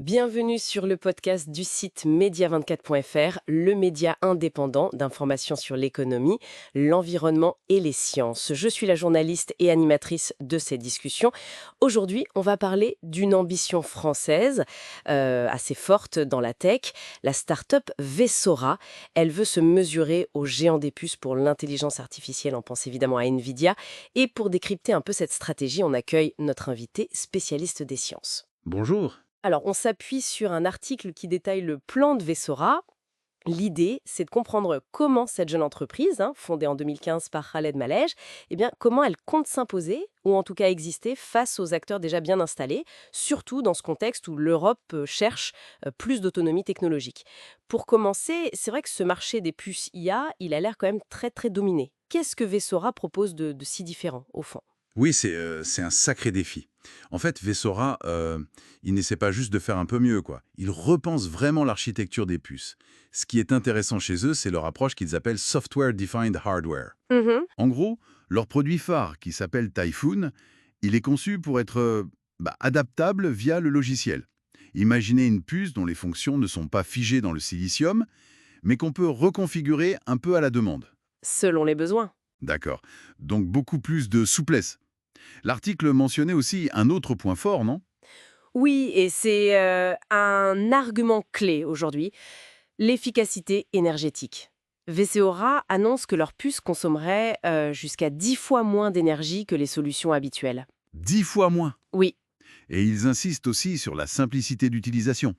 Bienvenue sur le podcast du site media24.fr, le média indépendant d'information sur l'économie, l'environnement et les sciences. Je suis la journaliste et animatrice de ces discussions. Aujourd'hui, on va parler d'une ambition française assez forte dans la tech, la start-up Vesora. Elle veut se mesurer aux géants des puces pour l'intelligence artificielle, on pense évidemment à Nvidia. Et pour décrypter un peu cette stratégie, on accueille notre invité spécialiste des sciences. Bonjour. Alors, on s'appuie sur un article qui détaille le plan de Vesora. L'idée, c'est de comprendre comment cette jeune entreprise, fondée en 2015 par Khaled Malej, comment elle compte s'imposer, ou en tout cas exister, face aux acteurs déjà bien installés, surtout dans ce contexte où l'Europe cherche plus d'autonomie technologique. Pour commencer, c'est vrai que ce marché des puces IA, il a l'air quand même très très dominé. Qu'est-ce que Vesora propose de si différent, au fond? Oui, c'est un sacré défi. En fait, Vesora, il n'essaie pas juste de faire un peu mieux, quoi. Il repense vraiment l'architecture des puces. Ce qui est intéressant chez eux, c'est leur approche qu'ils appellent Software Defined Hardware. En gros, leur produit phare, qui s'appelle Typhoon, il est conçu pour être adaptable via le logiciel. Imaginez une puce dont les fonctions ne sont pas figées dans le silicium, mais qu'on peut reconfigurer un peu à la demande. Selon les besoins. D'accord. Donc beaucoup plus de souplesse. L'article mentionnait aussi un autre point fort, non? Oui, et c'est un argument clé aujourd'hui, l'efficacité énergétique. VCORA annonce que leurs puces consommeraient jusqu'à 10 fois moins d'énergie que les solutions habituelles. 10 fois moins. Oui, Et ils insistent aussi sur la simplicité d'utilisation.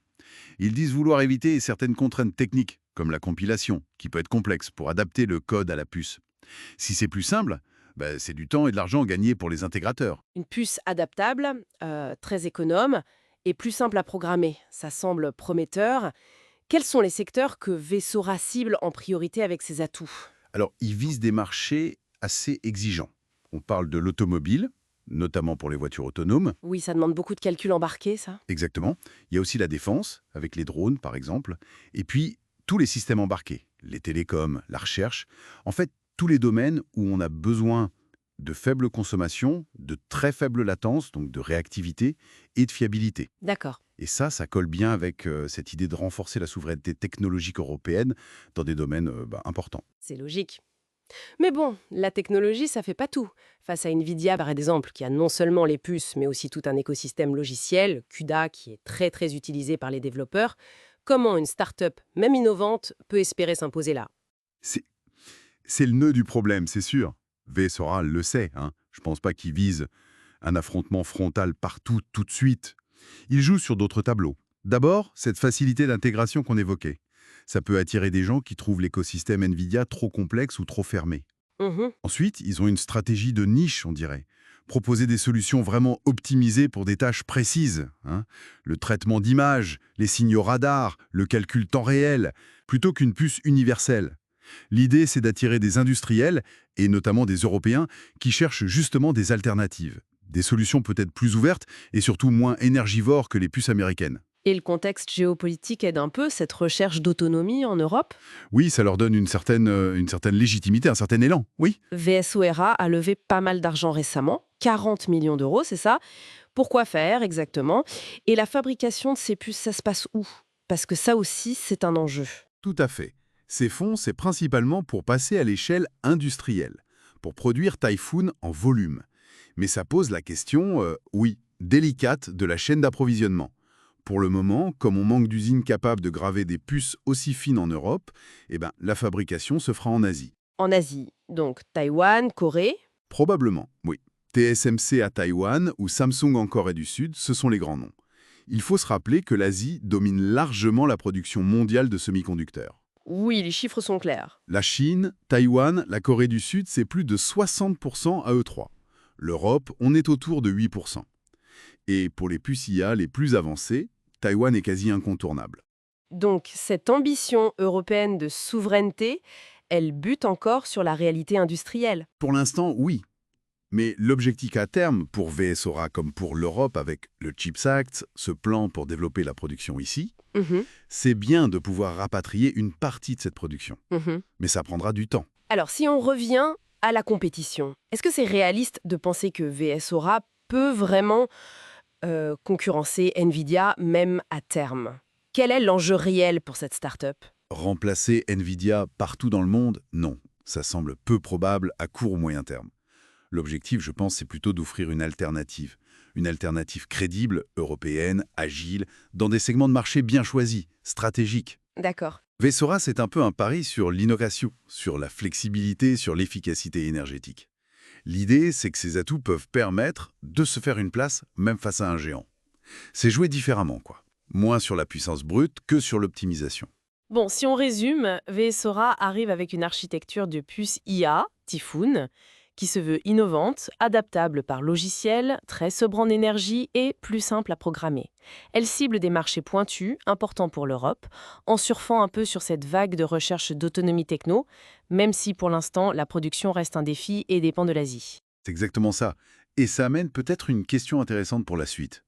Ils disent vouloir éviter certaines contraintes techniques, comme la compilation, qui peut être complexe pour adapter le code à la puce. Si c'est plus simple, c'est du temps et de l'argent gagnés pour les intégrateurs. une puce adaptable, très économe et plus simple à programmer. Ça semble prometteur. Quels sont les secteurs que VSORA cible en priorité avec ses atouts? Alors, ils visent des marchés assez exigeants. On parle de l'automobile, notamment pour les voitures autonomes. Oui, ça demande beaucoup de calculs embarqués, ça. Exactement. Il y a aussi la défense, avec les drones par exemple, et puis tous les systèmes embarqués, les télécoms, la recherche. En fait, tous les domaines où on a besoin de faible consommation, de très faible latence, donc de réactivité et de fiabilité. D'accord. Et ça colle bien avec cette idée de renforcer la souveraineté technologique européenne dans des domaines importants. C'est logique. Mais bon, la technologie, ça fait pas tout. Face à Nvidia, par exemple, qui a non seulement les puces, mais aussi tout un écosystème logiciel, CUDA, qui est très très utilisé par les développeurs, comment une start-up, même innovante, peut espérer s'imposer là? C'est c'est le nœud du problème, c'est sûr. Vesora le sait, hein. Je pense pas qu'il vise un affrontement frontal partout, tout de suite. Il joue sur d'autres tableaux. D'abord, cette facilité d'intégration qu'on évoquait. Ça peut attirer des gens qui trouvent l'écosystème Nvidia trop complexe ou trop fermé. Mhm. Ensuite, ils ont une stratégie de niche, on dirait. Proposer des solutions vraiment optimisées pour des tâches précises, hein. Le traitement d'images, les signaux radars, le calcul temps réel, plutôt qu'une puce universelle. L'idée, c'est d'attirer des industriels, et notamment des Européens, qui cherchent justement des alternatives. Des solutions peut-être plus ouvertes et surtout moins énergivores que les puces américaines. Et le contexte géopolitique aide un peu cette recherche d'autonomie en Europe? Oui, ça leur donne une certaine légitimité, un certain élan, oui. VSORA a levé pas mal d'argent récemment, 40 millions d'euros, c'est ça? Pourquoi faire exactement? Et la fabrication de ces puces, ça se passe où? Parce que ça aussi, c'est un enjeu. Tout à fait. Ces fonds, c'est principalement pour passer à l'échelle industrielle, pour produire Typhoon en volume. Mais ça pose la question, oui, délicate de la chaîne d'approvisionnement. Pour le moment, comme on manque d'usines capables de graver des puces aussi fines en Europe, la fabrication se fera en Asie. En Asie, donc Taïwan, Corée. Probablement, oui. TSMC à Taïwan ou Samsung en Corée du Sud, ce sont les grands noms. Il faut se rappeler que l'Asie domine largement la production mondiale de semi-conducteurs. Oui, les chiffres sont clairs. La Chine, Taïwan, la Corée du Sud, c'est plus de 60% à eux trois. L'Europe, on est autour de 8%. Et pour les puces IA les plus avancées, Taïwan est quasi incontournable. Donc, cette ambition européenne de souveraineté, elle bute encore sur la réalité industrielle. Pour l'instant, oui. Mais l'objectif à terme, pour VSORA comme pour l'Europe avec le CHIPS Act, ce plan pour développer la production ici, Mhm, c'est bien de pouvoir rapatrier une partie de cette production. mhm. Mais ça prendra du temps. Alors, si on revient à la compétition, est-ce que c'est réaliste de penser que VSORA peut vraiment concurrencer Nvidia même à terme. Quel est l'enjeu réel pour cette start-up? Remplacer Nvidia partout dans le monde? Non. Ça semble peu probable à court ou moyen terme. L'objectif, je pense, c'est plutôt d'offrir une alternative. Une alternative crédible, européenne, agile, dans des segments de marché bien choisis, stratégiques. D'accord. Vesora, c'est un peu un pari sur l'innovation, sur la flexibilité, sur l'efficacité énergétique. L'idée, c'est que ces atouts peuvent permettre de se faire une place même face à un géant. C'est jouer différemment, quoi. Moins sur la puissance brute que sur l'optimisation. Bon, si on résume, VSora arrive avec une architecture de puce IA, Typhoon, qui se veut innovante, adaptable par logiciel, très sobre en énergie et plus simple à programmer. Elle cible des marchés pointus, importants pour l'Europe, en surfant un peu sur cette vague de recherche d'autonomie techno, même si pour l'instant la production reste un défi et dépend de l'Asie. C'est exactement ça. Et ça amène peut-être une question intéressante pour la suite.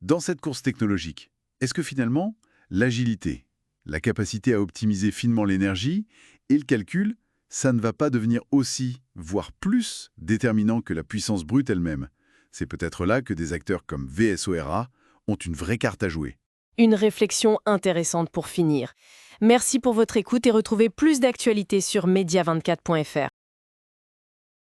Dans cette course technologique, est-ce que finalement, l'agilité, la capacité à optimiser finement l'énergie et le calcul, ça ne va pas devenir aussi, voire plus, déterminant que la puissance brute elle-même? C'est peut-être là que des acteurs comme VSORA ont une vraie carte à jouer. Une réflexion intéressante pour finir. Merci pour votre écoute et retrouvez plus d'actualités sur media24.fr.